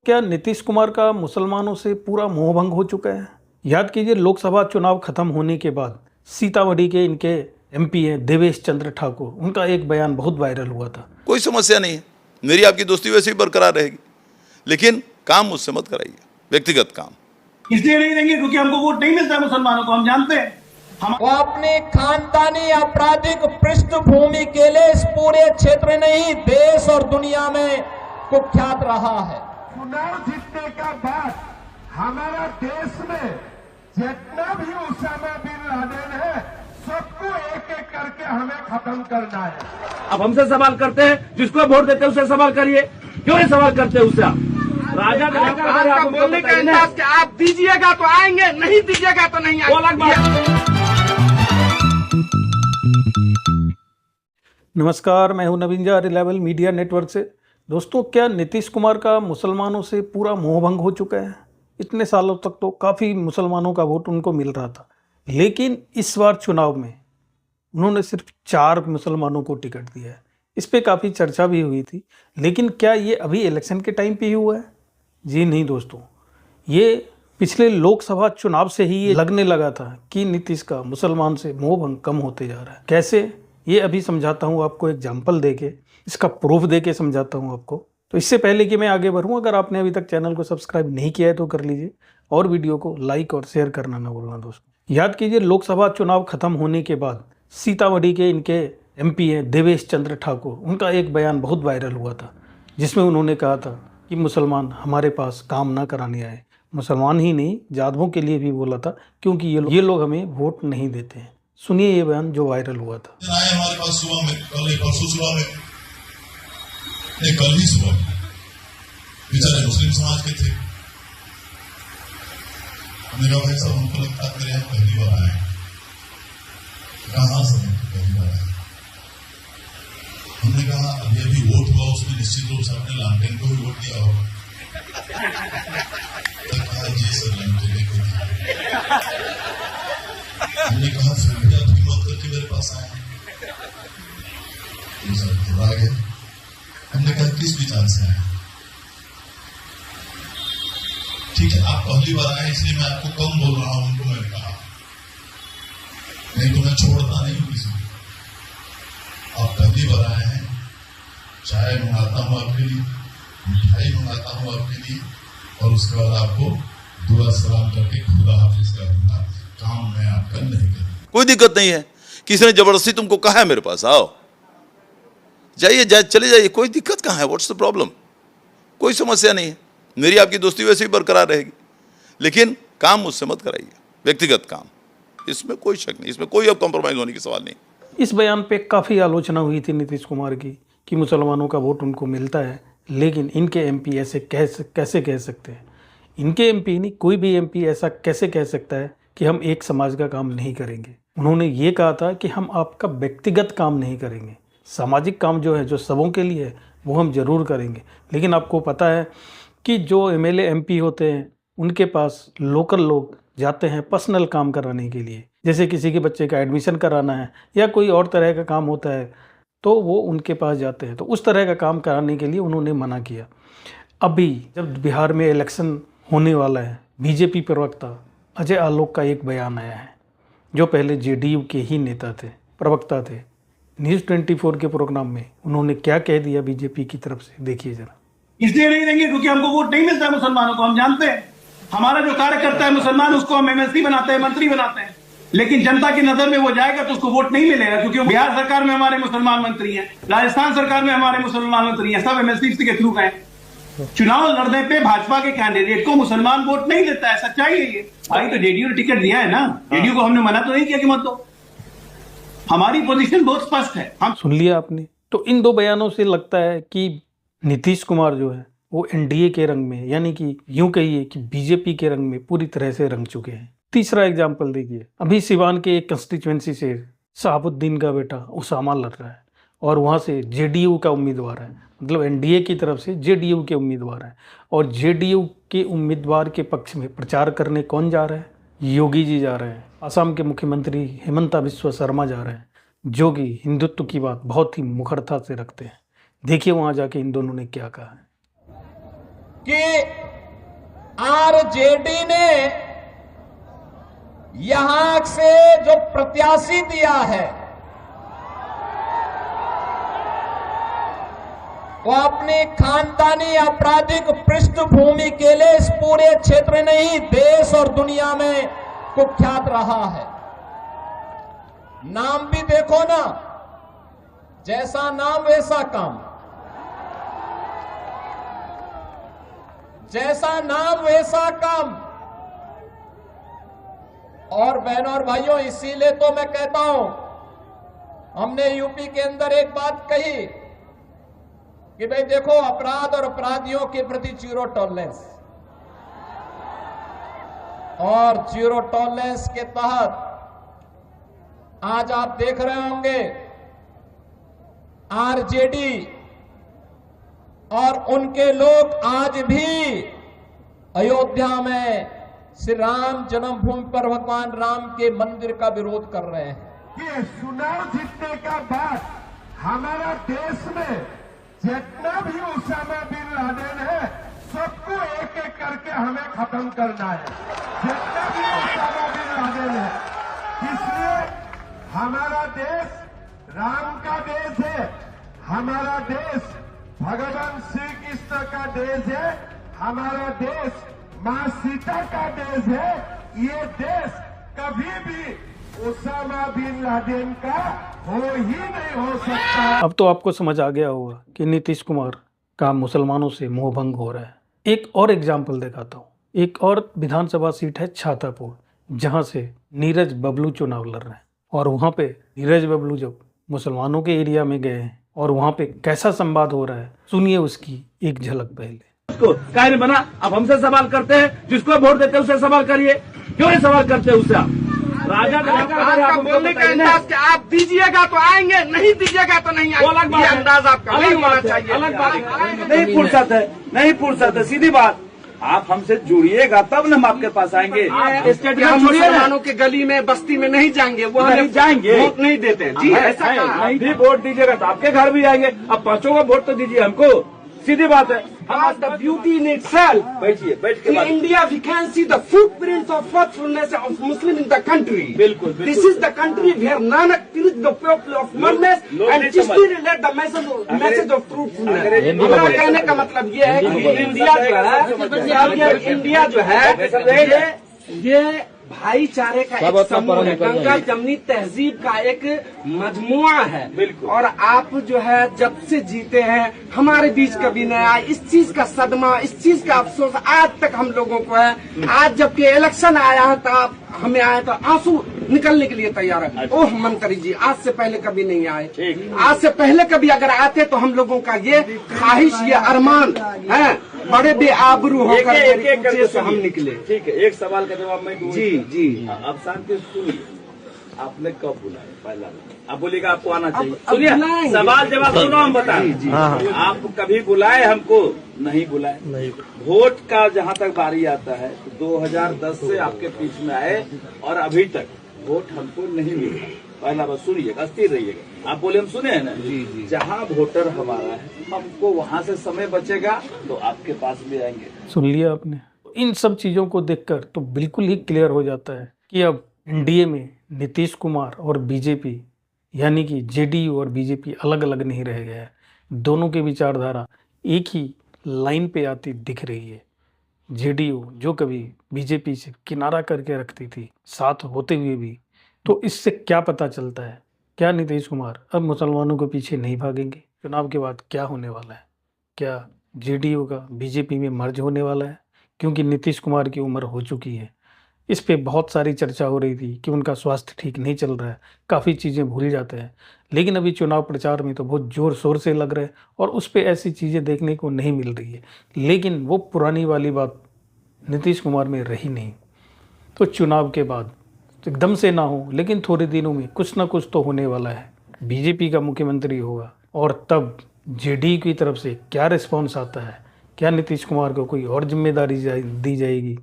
क्या नीतीश कुमार का मुसलमानों से पूरा मोहभंग हो चुका है? याद कीजिए, लोकसभा चुनाव खत्म होने के बाद सीतामढ़ी के इनके एमपी हैं देवेश चंद्र ठाकुर, उनका एक बयान बहुत वायरल हुआ था। कोई समस्या नहीं है, मेरी आपकी दोस्ती वैसे ही बरकरार रहेगी, लेकिन काम मुझसे मत कराइए, व्यक्तिगत काम। इसलिए नहीं देंगे क्योंकि हमको वोट नहीं मिलता है मुसलमानों को, हम जानते हैं। वो अपनी खानदानी आपराधिक पृष्ठभूमि के लिए इस पूरे क्षेत्र नहीं देश और दुनिया में कुख्यात रहा है। चुनाव जीतने का बाद हमारा देश में जितना भी उसामा बिन लादेन है सबको एक एक करके हमें खत्म करना है। अब हमसे सवाल करते हैं, जिसको वोट देते हैं उससे सवाल करिए, क्यों नहीं सवाल करते उससे? आप राजा आपका बोलने का अंदाज कि आप दीजिएगा तो आएंगे, नहीं दीजिएगा तो नहीं आएंगे। नमस्कार, मैं हूं नवीन झा, रिलायबल मीडिया नेटवर्क से। दोस्तों, क्या नीतीश कुमार का मुसलमानों से पूरा मोहभंग हो चुका है? इतने सालों तक तो काफ़ी मुसलमानों का वोट उनको मिल रहा था, लेकिन इस बार चुनाव में उन्होंने सिर्फ 4 मुसलमानों को टिकट दिया है। इस पे काफ़ी चर्चा भी हुई थी, लेकिन क्या ये अभी इलेक्शन के टाइम पे ही हुआ है? जी नहीं दोस्तों, ये पिछले लोकसभा चुनाव से ही ये लगने लगा था कि नीतीश का मुसलमान से मोहभंग कम होते जा रहा है। कैसे, ये अभी समझाता हूँ आपको, एग्जाम्पल देके, इसका प्रूफ देके समझाता हूँ आपको। तो इससे पहले कि मैं आगे बढ़ूँ, अगर आपने अभी तक चैनल को सब्सक्राइब नहीं किया है तो कर लीजिए, और वीडियो को लाइक और शेयर करना ना भूलना दोस्तों। याद कीजिए, लोकसभा चुनाव खत्म होने के बाद सीतामढ़ी के इनके एमपी हैं देवेश चंद्र ठाकुर, उनका एक बयान बहुत वायरल हुआ था, जिसमें उन्होंने कहा था कि मुसलमान हमारे पास काम ना कराने आए। मुसलमान ही नहीं, यादवों के लिए भी बोला था, क्योंकि ये लोग हमें वोट नहीं देते हैं। सुनिए ये बयान जो वायरल हुआ था। आए हमारे पास सुबह में, परसों सुबह में, कल ही सुबह बेचारे मुस्लिम समाज के थे। हमने कहा भाई साहब, हमको लगता है मेरे यहाँ पहली बार आए। कहाँ से पहली बार आए? हमने कहा अभी अभी वोट हुआ, उसमें निश्चित रूप से अपने लालटेन को भी वोट दिया होगा। जी सर, लालटेन को दिया। हमने कहा फिर भी आप हिम्मत करके मेरे पास आए। घबरा गए। हमने कहा किस विचार से आए? ठीक है, आप पहली बार आए इसलिए मैं आपको कम बोल रहा हूं, उनको मैंने कहा, नहीं तो मैं छोड़ता नहीं हूं किसी को। आप पहली बार आए हैं, चाय मंगाता हूं आपके लिए, मिठाई मंगाता हूं आपके लिए, और उसके बाद आपको दुआ सलाम करके खुदा हाफिज कर दूंगा। काम मैं आपका नहीं करूंगा। कोई दिक्कत नहीं है, किसी ने जबरदस्ती तुमको कहा है मेरे पास आओ, जाइए चले जाइए, कोई दिक्कत कहाँ है? What's the problem? कोई समस्या नहीं है, मेरी आपकी दोस्ती वैसे ही बरकरार रहेगी, लेकिन काम मुझसे मत कराइए, व्यक्तिगत काम। इसमें कोई शक नहीं, इसमें कोई अब कॉम्प्रोमाइज होने की सवाल नहीं। इस बयान पे काफ़ी आलोचना हुई थी नीतीश कुमार की कि मुसलमानों का वोट उनको मिलता है, लेकिन इनके एमपी ऐसे कैसे कह सकते हैं? इनके एमपी नहीं, कोई भी एमपी ऐसा कैसे कह सकता है कि हम एक समाज का काम नहीं करेंगे? उन्होंने ये कहा था कि हम आपका व्यक्तिगत काम नहीं करेंगे, सामाजिक काम जो है, जो सबों के लिए है, वो हम ज़रूर करेंगे। लेकिन आपको पता है कि जो एमएलए एमपी होते हैं, उनके पास लोकल लोग जाते हैं पर्सनल काम कराने के लिए, जैसे किसी के बच्चे का एडमिशन कराना है या कोई और तरह का काम होता है, तो वो उनके पास जाते हैं। तो उस तरह का काम कराने के लिए उन्होंने मना किया। अभी जब बिहार में इलेक्शन होने वाला है, बीजेपी प्रवक्ता अजय आलोक का एक बयान आया है, जो पहले जेडीयू के ही नेता थे, प्रवक्ता थे। न्यूज़ 24 के प्रोग्राम में उन्होंने क्या कह दिया बीजेपी की तरफ से, देखिए जरा। इसलिए नहीं देंगे क्योंकि हमको वोट नहीं मिलता है मुसलमानों को, हम जानते हैं। हमारा जो कार्य करता है मुसलमान, उसको हम एमएलसी बनाते हैं, मंत्री बनाते हैं, लेकिन जनता की नजर में वो जाएगा तो उसको वोट नहीं मिलेगा, क्योंकि बिहार सरकार में हमारे मुसलमान मंत्री हैं, राजस्थान सरकार में हमारे मुसलमान मंत्री हैं, सब एमएलसी के थ्रू गए। चुनाव लड़ने पे भाजपा के कैंडिडेट को मुसलमान वोट नहीं देता है, सच्चाई है ये। भाई तो जेडीयू ने टिकट दिया है ना, जेडीयू को हमने मना तो नहीं किया कि मत दो। हमारी पोजीशन बहुत स्पष्ट है। हम सुन लिया आपने। तो इन 2 बयानों से लगता है कि नीतीश कुमार जो है वो एनडीए के रंग में, यानी कि यूं कहिए कि बीजेपी के रंग में पूरी तरह से रंग चुके हैं। तीसरा एग्जाम्पल देखिए, अभी सिवान के एक कंस्टिट्यूएंसी से शहाबुद्दीन का बेटा उसामा लड़ रहा है, और वहाँ से जेडीयू का उम्मीदवार है, मतलब एनडीए की तरफ से जेडीयू के उम्मीदवार हैं, और जेडीयू के उम्मीदवार के पक्ष में प्रचार करने कौन जा रहा है? योगी जी जा रहे हैं। असम के मुख्यमंत्री हेमंता बिस्वा शर्मा जा रहे हैं, जो कि हिंदुत्व की बात बहुत ही मुखरता से रखते हैं। देखिए वहाँ जाके इन दोनों ने क्या कहा है। कि आरजेडी ने यहां से जो प्रत्याशी दिया है वो अपनी खानदानी आपराधिक पृष्ठभूमि के लिए इस पूरे क्षेत्र नहीं देश और दुनिया में कुख्यात रहा है। नाम भी देखो ना, जैसा नाम वैसा काम, जैसा नाम वैसा काम। और बहनों और भाइयों, इसीलिए तो मैं कहता हूं, हमने यूपी के अंदर एक बात कही कि भाई देखो, अपराध और अपराधियों के प्रति जीरो टॉलरेंस, और जीरो टॉलरेंस के तहत आज आप देख रहे होंगे आरजेडी और उनके लोग आज भी अयोध्या में श्री राम जन्मभूमि पर भगवान राम के मंदिर का विरोध कर रहे हैं। ये चुनाव जीतने का बाद हमारा देश में जितना भी उसामा बिन लादेन है सबको एक एक करके हमें खत्म करना है। जितना भी उसामा बिन लादेन है, इसलिए हमारा देश राम का देश है, हमारा देश भगवान श्री कृष्ण का देश है, हमारा देश मां सीता का देश है। ये देश कभी भी उसामा बिन लादेन का हो ही नहीं हो सकता। अब तो आपको समझ आ गया होगा कि नीतीश कुमार का मुसलमानों से मोहभंग हो रहा है। एक और एग्जाम्पल दिखाता हूँ। एक और विधानसभा सीट है छातापुर, जहाँ से नीरज बबलू चुनाव लड़ रहे हैं। और वहाँ पे नीरज बबलू जब मुसलमानों के एरिया में गए हैं और वहाँ पे कैसा संवाद हो रहा है, सुनिए उसकी एक झलक पहले। उसको क्या नहीं बना, अब हमसे सवाल करते हैं, जिसको वोट देते हैं उससे सवाल करिए, क्यों नहीं सवाल करते उससे आप? राजा आपका बोलने का अंदाज कि आप दीजिएगा तो आएंगे, नहीं दीजिएगा तो नहीं आएंगे, अलग बात है। अंदाज आपका नहीं होना चाहिए। अलग बात है, नहीं फुर्सत है, नहीं फुर्सत है, सीधी बात। आप हमसे जुड़िएगा तब न हम आपके पास आएंगे। स्टेट हम मुसलमानों के गली में बस्ती में नहीं जाएंगे, वो नहीं जाएंगे, वोट नहीं देते हैं। जी ऐसा नहीं भी वोट दीजिएगा तो आपके घर भी आएंगे। अब पांचों का वोट तो दीजिए हमको, सीधी बात है। the beauty in itself. बैठिए, बैठ के In बात। India, we can see the footprints of faithfulness of Muslim in the country. बिल्कुल, बिल्कुल। This is the country where Nanak preached the people of oneness and Chishti relate the message of truthfulness. हमारा कहने का मतलब ये है कि India जो है ये भाईचारे का एक समूह है, गंगा जमनी तहजीब का एक मजमुआ है। बिल्कुल। और आप जो है जब से जीते हैं हमारे बीच कभी नहीं आए, इस चीज का सदमा, इस चीज का अफसोस आज तक हम लोगों को है। आज जबकि इलेक्शन आया है तो आप हमें आए तो आंसू निकलने के लिए तैयार है। ओह मंत्री जी, आज से पहले कभी नहीं आए। आज से पहले कभी अगर आते तो हम लोगों का ये ख्वाहिश, ये अरमान है, बड़े बेआबरू होकर एक से हम निकले। ठीक है, एक सवाल का जवाब मैं दूं। जी जी। अब शांति सुनिए, आपने कब बुलाया? पहला आप बोलिएगा आपको आना चाहिए। अब सुनिए, बुलाएंगे। सवाल जवाब दोनों हम बताएं। आप कभी बुलाए हमको? नहीं बुलाए। नहीं। वोट का जहाँ तक बारी आता है 2010 से आपके बीच में आए और अभी तक वोट हमको नहीं मिला। पहला बात सुनिएगा, स्थिर रहिएगा। आप बोले हम सुने हैं ना? जी जी। जहाँ वोटर हमारा है, हमको वहाँ से समय बचेगा तो आपके पास भी आएंगे। सुन लिया आपने। इन सब चीज़ों को देखकर तो बिल्कुल ही क्लियर हो जाता है कि अब एनडीए में नीतीश कुमार और बीजेपी, यानी कि जेडीयू और बीजेपी अलग अलग नहीं रह गया है। दोनों की विचारधारा एक ही लाइन पे आती दिख रही है। जेडीयू जो कभी बीजेपी से किनारा करके रखती थी, साथ होते हुए भी, तो इससे क्या पता चलता है? क्या नीतीश कुमार अब मुसलमानों के पीछे नहीं भागेंगे? चुनाव के बाद क्या होने वाला है? क्या जेडीयू का बीजेपी में मर्ज होने वाला है? क्योंकि नीतीश कुमार की उम्र हो चुकी है। इस पे बहुत सारी चर्चा हो रही थी कि उनका स्वास्थ्य ठीक नहीं चल रहा है, काफ़ी चीज़ें भूल जाते हैं। लेकिन अभी चुनाव प्रचार में तो बहुत ज़ोर शोर से लग रहे हैं और उस पे ऐसी चीज़ें देखने को नहीं मिल रही है। लेकिन वो पुरानी वाली बात नीतीश कुमार में रही नहीं। तो चुनाव के बाद एकदम से ना हो, लेकिन थोड़े दिनों में कुछ ना कुछ तो होने वाला है। बीजेपी का मुख्यमंत्री होगा और तब जेडीयू की तरफ से क्या रिस्पॉन्स आता है? क्या नीतीश कुमार को कोई और जिम्मेदारी दी जाएगी?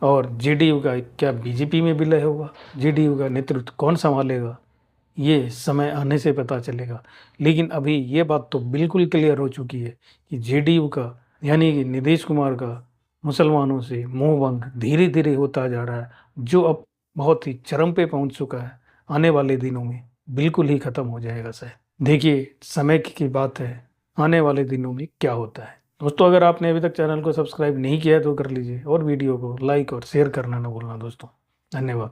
और जेडीयू का क्या बीजेपी में विलय होगा? जेडीयू का नेतृत्व कौन संभालेगा? ये समय आने से पता चलेगा। लेकिन अभी ये बात तो बिल्कुल क्लियर हो चुकी है कि जेडीयू का यानी कि नीतीश कुमार का मुसलमानों से मोहभंग धीरे धीरे होता जा रहा है, जो अब बहुत ही चरम पे पहुंच चुका है। आने वाले दिनों में बिल्कुल ही खत्म हो जाएगा शायद। देखिए समय की बात है, आने वाले दिनों में क्या होता है। दोस्तों अगर आपने अभी तक चैनल को सब्सक्राइब नहीं किया है तो कर लीजिए, और वीडियो को लाइक और शेयर करना ना भूलना दोस्तों। धन्यवाद।